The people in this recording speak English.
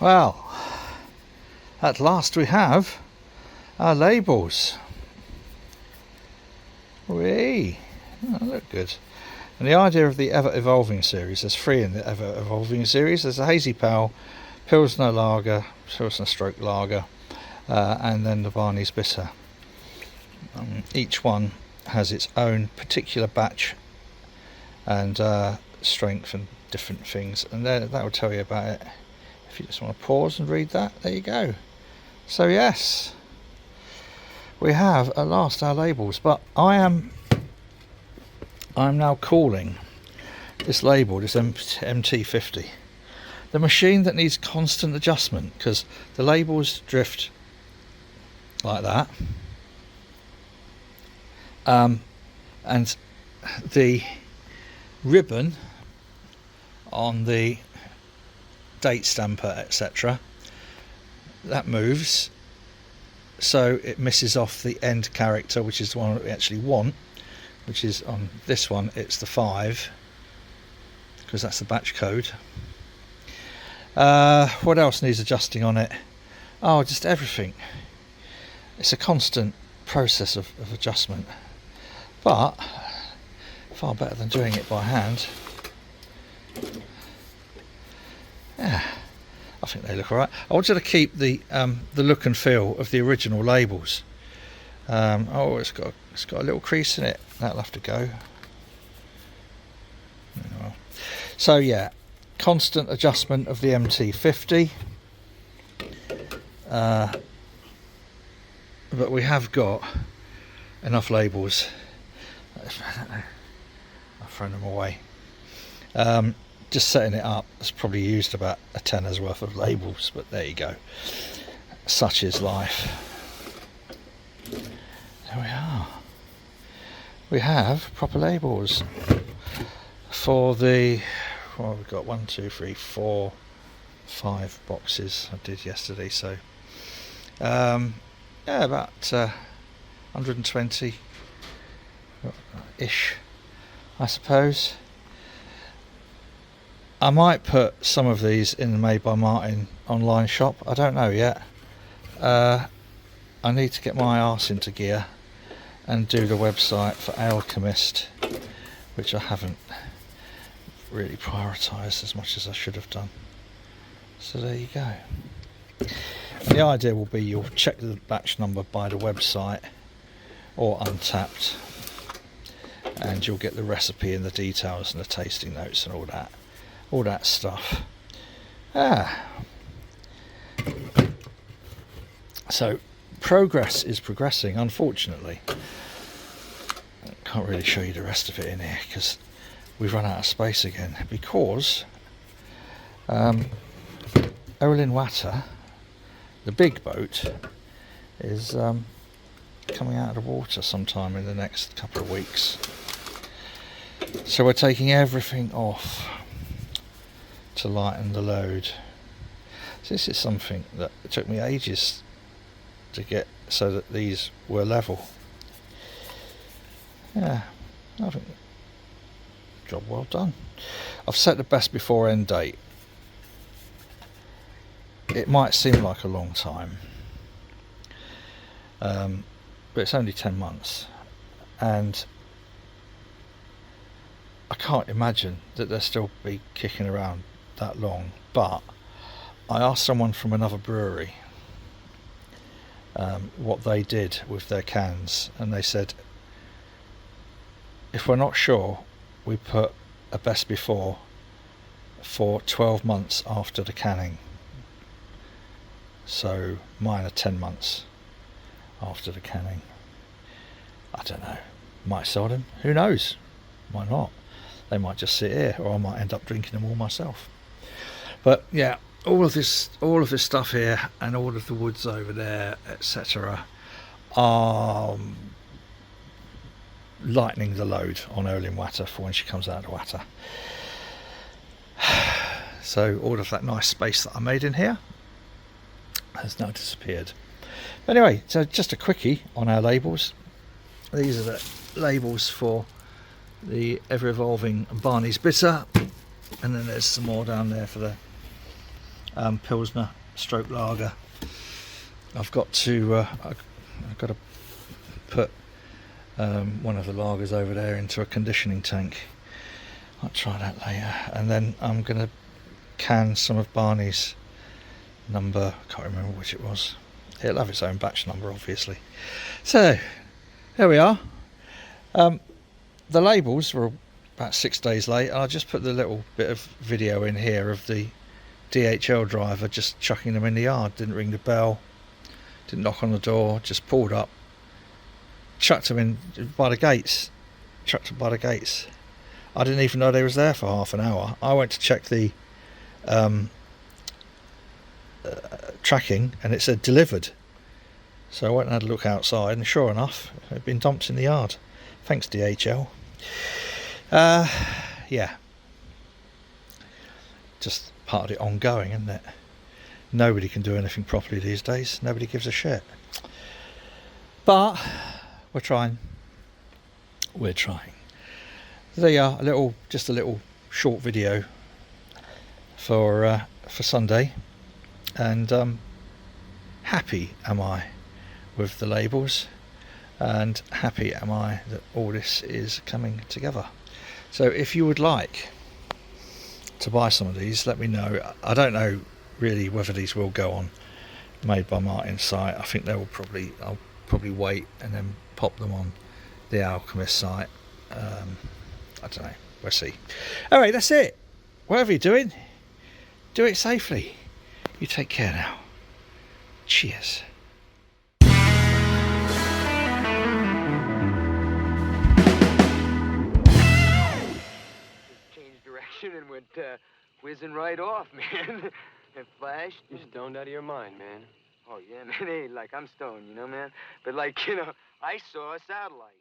Well, at last we have our labels. Whee! Oh, look good. And the idea of the Ever Evolving series, there's 3 in the Ever Evolving series. There's a Hazy Pale, Pilsner Lager, Pilsner Stroke Lager, and then the Barney's Bitter. Each one has its own particular batch and strength and different things, and that will tell you about it. If you just want to pause and read that, there you go. So yes, we have at last our labels, but I'm now calling this label, this MT50, the machine that needs constant adjustment, because the labels drift like that, and the ribbon on the date stamper, etc., that moves, so it misses off the end character, which is the one that we actually want, which is on this one. It's the 5, because that's the batch code. What else needs adjusting on it? Oh, just everything. It's a constant process of adjustment, but far better than doing it by hand. Yeah, I think they look alright. I wanted to keep the look and feel of the original labels. Oh, it's got a little crease in it. That'll have to go. So yeah, constant adjustment of the MT50. But we have got enough labels. I don't know, I've thrown them away. Just setting it up has probably used about a tenner's worth of labels, but there you go. Such is life. There we are. We have proper labels for the, well, we've got 1, 2, 3, 4, 5 boxes I did yesterday, so yeah, about 120 ish, I suppose. I might put some of these in the Made by Martyn online shop. I don't know yet. I need to get my arse into gear and do the website for Alchemist, which I haven't really prioritised as much as I should have done. So there you go. The idea will be you'll check the batch number by the website or Untapped, and you'll get the recipe and the details and the tasting notes and all that stuff. So progress is progressing, unfortunately. I can't really show you the rest of it in here because we've run out of space again, because Olin Water, the big boat, is coming out of the water sometime in the next couple of weeks. So we're taking everything off to lighten the load. So this is something that it took me ages to get so that these were level. Yeah, I think job well done. I've set the best before end date. It might seem like a long time, but it's only 10 months, and I can't imagine that they'll still be kicking around that long. But I asked someone from another brewery what they did with their cans, and they said, if we're not sure, we put a best before for 12 months after the canning. So mine are 10 months after the canning. I don't know, might sell them, who knows, might not. They might just sit here, or I might end up drinking them all myself. But yeah, all of this stuff here and all of the woods over there, etc., are lightening the load on Olin Water for when she comes out of the water. So all of that nice space that I made in here has now disappeared. But anyway, so just a quickie on our labels. These are the labels for the ever evolving Barney's Bitter, and then there's some more down there for the Pilsner stroke lager. I've got to put one of the lagers over there into a conditioning tank. I'll try that later, and then I'm going to can some of Barney's number. I can't remember which it was. It'll have its own batch number, obviously. So there we are. The labels were about 6 days late, and I just put the little bit of video in here of the DHL driver just chucking them in the yard. Didn't ring the bell, didn't knock on the door, just pulled up, chucked them in by the gates. I didn't even know they was there for half an hour. I went to check the tracking, and it said delivered. So I went and had a look outside, and sure enough, it had been dumped in the yard. Thanks, DHL. Yeah. Just part of it ongoing, isn't it? Nobody can do anything properly these days. Nobody gives a shit. But we're trying. There you are, just a little short video for Sunday, and happy am I with the labels, and happy am I that all this is coming together. So if you would like to buy some of these, let me know. I don't know really whether these will go on Made by Martyn's site. I think I'll probably wait and then pop them on the Alchemist site. I don't know, we'll see. Alright, that's it. Whatever you're doing, do it safely. You take care now. Cheers. Changed direction and went whizzing right off, man. It flashed. You're stoned out of your mind, man. Oh, yeah, man. Hey, like, I'm stoned, you know, man? But, like, I saw a satellite.